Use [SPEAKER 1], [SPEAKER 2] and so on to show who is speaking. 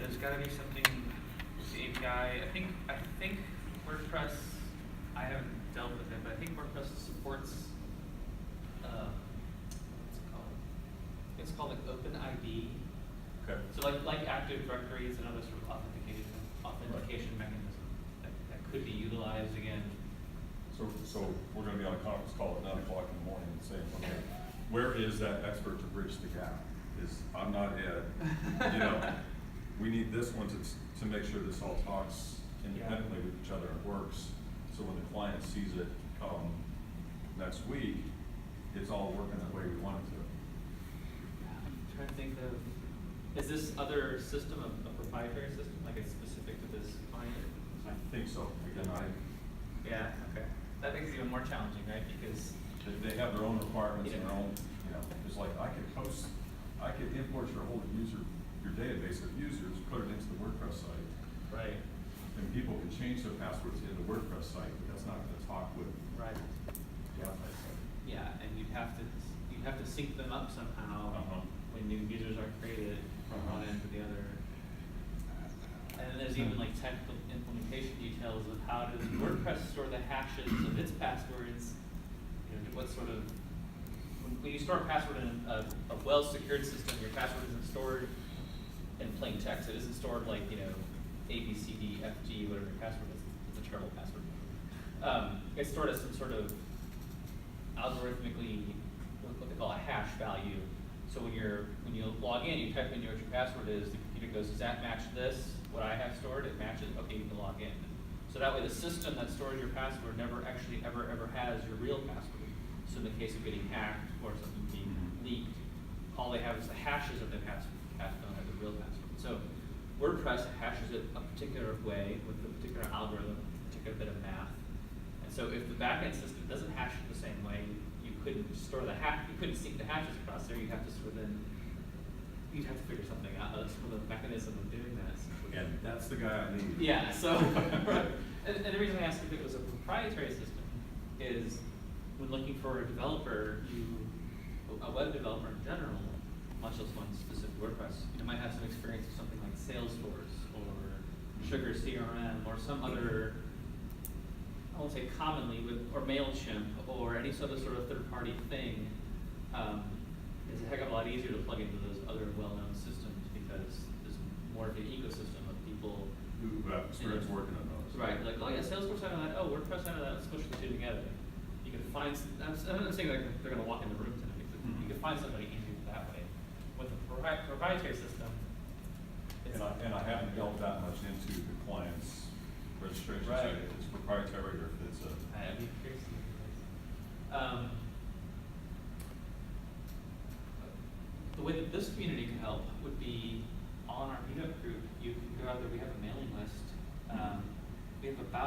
[SPEAKER 1] there's got to be something with the API. I think WordPress. I haven't dealt with it, but I think WordPress supports. What's it called? It's called like OpenID.
[SPEAKER 2] Okay.
[SPEAKER 1] So like Active Directory is another sort of authentication mechanism that could be utilized again.
[SPEAKER 2] So we're going to be on a conference call at 9 o'clock in the morning and saying, okay, where is that expert to bridge the gap? I'm not Ed. You know, we need this one to make sure this all talks independently with each other and works. So when the client sees it come next week, it's all working the way we want it to.
[SPEAKER 1] I'm trying to think of, is this other system a proprietary system? Like it's specific to this client?
[SPEAKER 2] I think so. Again,
[SPEAKER 1] Yeah, okay. That makes it even more challenging, right? Because
[SPEAKER 2] they have their own requirements and their own, you know, it's like I could import your whole your database of users, put it into the WordPress site.
[SPEAKER 1] right.
[SPEAKER 2] And people can change their passwords in the WordPress site, but that's not going to talk with
[SPEAKER 1] Right.
[SPEAKER 2] the outside site.
[SPEAKER 1] Yeah, and you'd have to sync them up somehow when new users are created from one end to the other. And then there's even like technical implementation details of how does WordPress store the hashes of its passwords. You know, what sort of when you store a password in a well-secured system, your password isn't stored in plain text. It isn't stored like, you know, A, B, C, D, F, G, whatever your password is. It's a terrible password. It's stored as some sort of algorithmically, what they call a hash value. So when you log in, you type in what your password is, the computer goes, does that match this, what I have stored? It matches, okay, you can log in. So that way the system that stores your password never actually ever has your real password. So in the case of getting hacked or something being leaked, all they have is the hashes of the password. Don't have the real password. So WordPress hashes it a particular way with a particular algorithm, a particular bit of math. And so if the backend system doesn't hash it the same way, you couldn't store the hash. You couldn't sync the hashes across there. You'd have to you'd have to figure something out. That's sort of the mechanism of doing that.
[SPEAKER 2] And that's the guy I need.
[SPEAKER 1] Yeah. So, right. And the reason I asked if it was a proprietary system is when looking for a developer, a web developer in general, much less one specific WordPress, you might have some experience with something like Salesforce or Sugar CRM or some other, I won't say commonly, or MailChimp or any sort of third-party thing. It's a heck of a lot easier to plug into those other well-known systems because there's more of an ecosystem of people
[SPEAKER 2] Who have experience working on those.
[SPEAKER 1] Right, like, oh yeah, Salesforce out of that, oh, WordPress out of that, let's push the two together. You can find, I'm not saying they're going to walk in the room tonight, but you can find somebody easier that way. With a proprietary system, it's
[SPEAKER 2] and I haven't delved that much into the client's registration
[SPEAKER 1] right.
[SPEAKER 2] site, if it's proprietary or if it's a...
[SPEAKER 1] I'd be curious to the way that this community can help would be